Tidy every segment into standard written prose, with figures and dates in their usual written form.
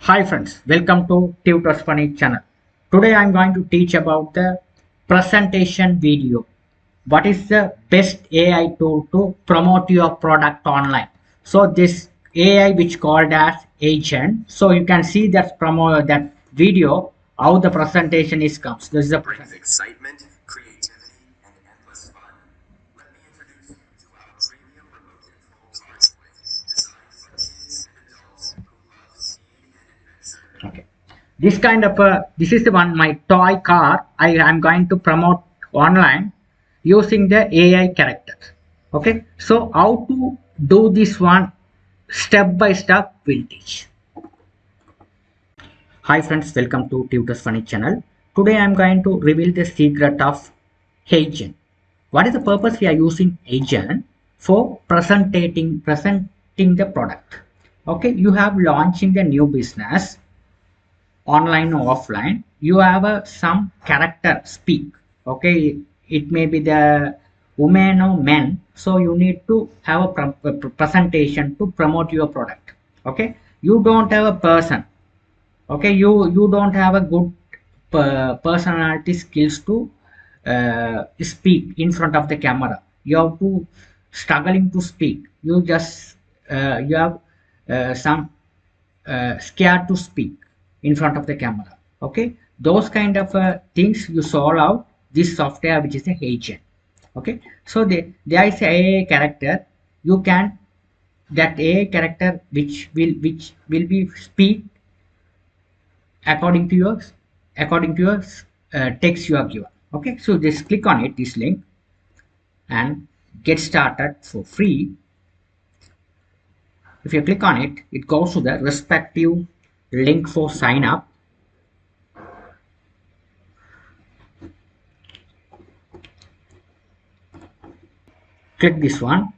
Hi friends, welcome to TutusFunny channel. Today I am going to teach about the presentation video. What is the best AI tool to promote your product online? So this AI which called as agent. So you can see that that video how the presentation is comes. This is the presentation. Excitement, creativity, and endless fun. Let me introduce you to our premium remote control car toy, designed for kids and adults who love speed and adventure. Okay. This is the one my toy car I am going to promote online using the AI characters. Okay, so how to do this one step by step will teach. Hi friends, welcome to TutusFunny channel. Today I am going to reveal the secret of Heygen. What is the purpose we are using Heygen for presenting the product? Okay, you have launching the new business online or offline. You have some character speak. Okay, it may be the woman or men, so you need to have a presentation to promote your product. Okay, you don't have a person. Okay, you don't have a good personality skills to speak in front of the camera. You have to struggling to speak. You have some scared to speak in front of the camera. Okay, those kind of things you solve out this software which is a agent. Okay, so there is a character. You can that a character which will be speak according to your text you are given. Okay, so just click on it, this link, and get started for free. If you click on it, it goes to the respective link for sign up. Click this one,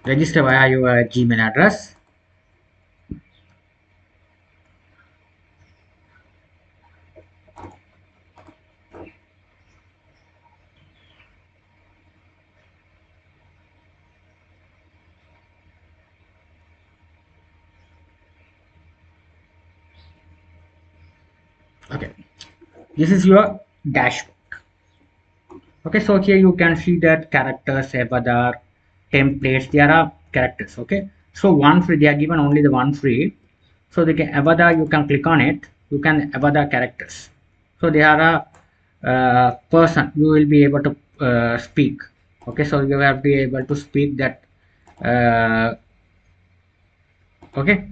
register via your Gmail address. Okay, this is your dashboard. Okay, so here you can see that characters, avatar, templates, there are characters. Okay, so one free, they are given only the one free. So the avatar, you can click on it, you can avatar characters. So they are a person, you will be able to speak. Okay, so you have to be able to speak that. Okay,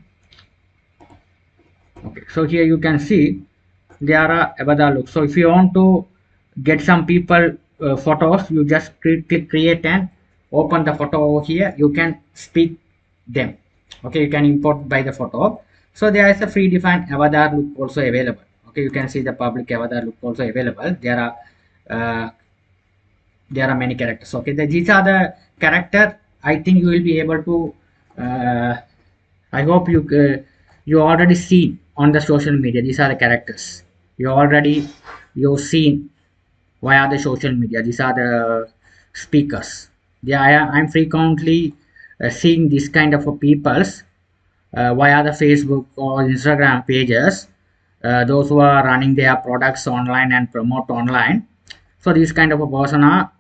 okay, so here you can see there are avatar look. So if you want to get some people photos, you just click create and open the photo over here. You can speak them. Okay, you can import by the photo. So there is a free defined avatar look also available. Okay, you can see the public avatar look also available. Uh, there are many characters. Okay, these are the character. I think you will be able to uh, I hope you already seen on the social media. These are the characters you've seen via the social media. These are the speakers. Yeah, I'm frequently seeing this kind of peoples via the Facebook or Instagram pages. Those who are running their products online and promote online. So these kind of a person are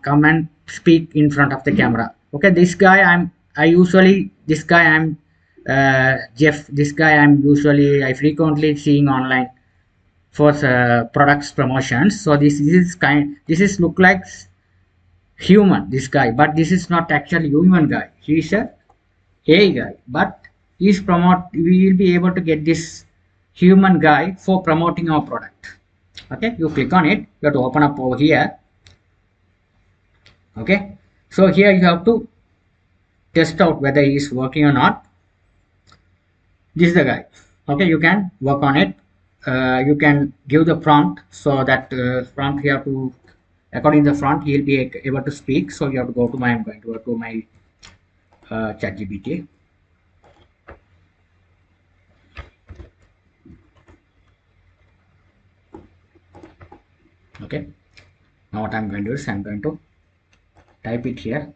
come and speak in front of the camera. Okay, this guy I usually this guy I'm Jeff. This guy I frequently seeing online for products promotions. So this is look like human, this guy, but this is not actually human guy. He is a AI guy, but he's promote. We will be able to get this human guy for promoting our product. Okay, you click on it. You have to open up over here. Okay, so here you have to test out whether he is working or not. This is the guy. Okay, you can work on it. You can give the prompt, so that prompt you have to according to the prompt he'll be able to speak. So you have to go to my I'm going to go to my ChatGPT. Okay, now what I'm going to do is I'm going to type it here.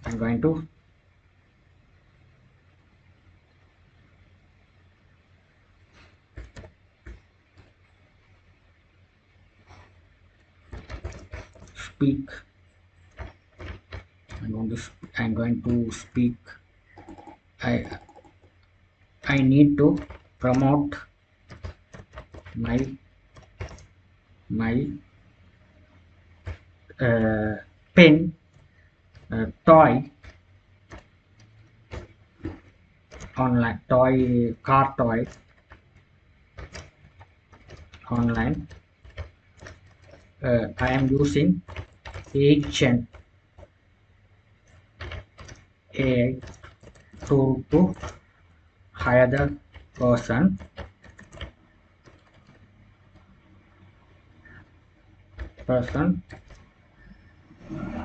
I'm going to speak. I'm going to speak. I I need to promote my my uh, pen toy online, car toy online. I am using Heygen AI tool to hire the person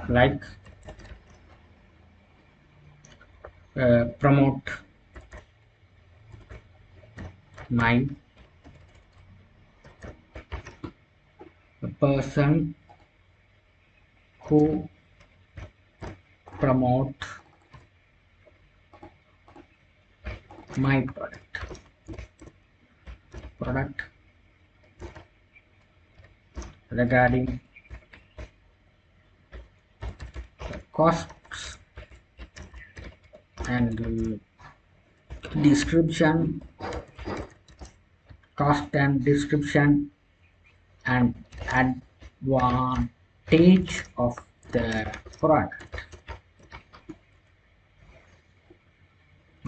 like promote my person who promote my product regarding costs and description, cost and description, and advantage of the product.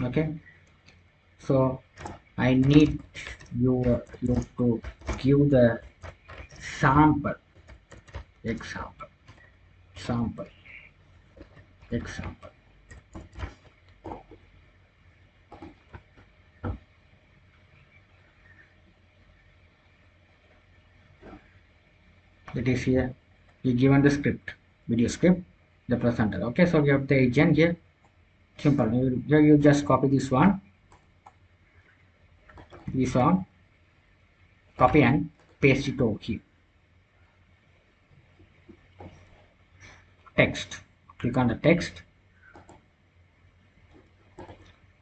Okay, so I need you to give the sample example sample example. It is here. You given the script, video script, the presenter. Okay, so you have the agent here. Simple. You just copy this one, copy and paste it over here. Text. Click on the text.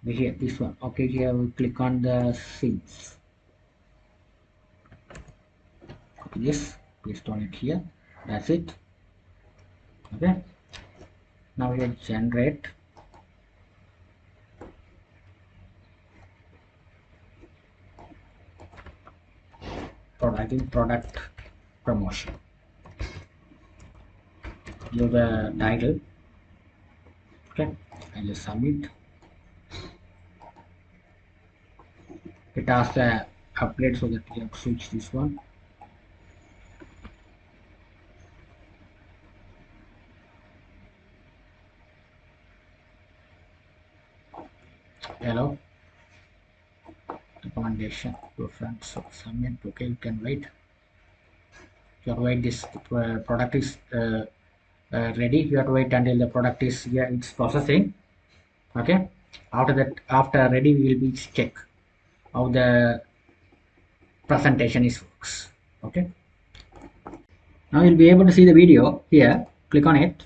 Here, this one. Okay, here we click on the scenes. Copy this, paste on it here. That's it. Okay. Now here generate. Product promotion. Give the title. Okay, I just submit. It has the upgrade, so that we have to switch this one. Hello, recommendation to friends. So submit. Okay, you can wait. You have to wait. This product is ready. You have to wait until the product is here. It's processing. Okay. After that, after ready, we will be check how the presentation is works. Okay. Now you'll be able to see the video here. Click on it.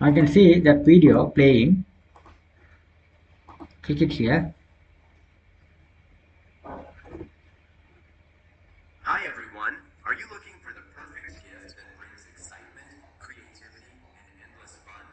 I can see that video playing. Click it here. Hi everyone! Are you looking for the perfect gift that brings excitement, creativity, and endless fun?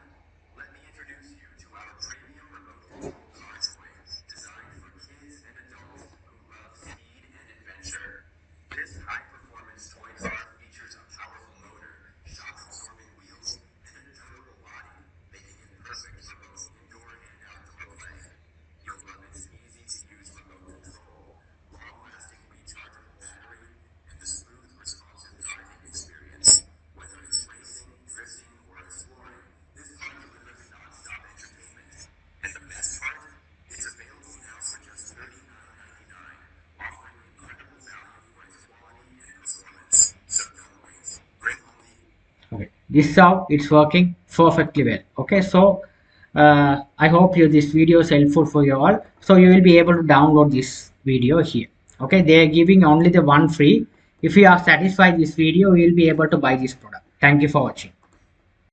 Let me introduce you to our premium remote control car toy, designed for kids and adults who love speed and adventure. This high-performance toy car features a powerful motor, shock-absorbing wheels, and a durable body, making it perfect for both indoor and outdoor play. You'll love its easy-to-use remote control, long-lasting rechargeable battery, and the smooth, responsive driving experience. Whether it's racing, drifting, or exploring, this car delivers non-stop entertainment. And the best part? It's available now for just $39.99, offering incredible value for its quality and performance. So don't wait. Bring home the... Okay, this is how it's working perfectly well. Okay, so I hope this video is helpful for you all. So you will be able to download this video here. Okay, they are giving only the one free. If you are satisfied this video, you will be able to buy this product. Thank you for watching.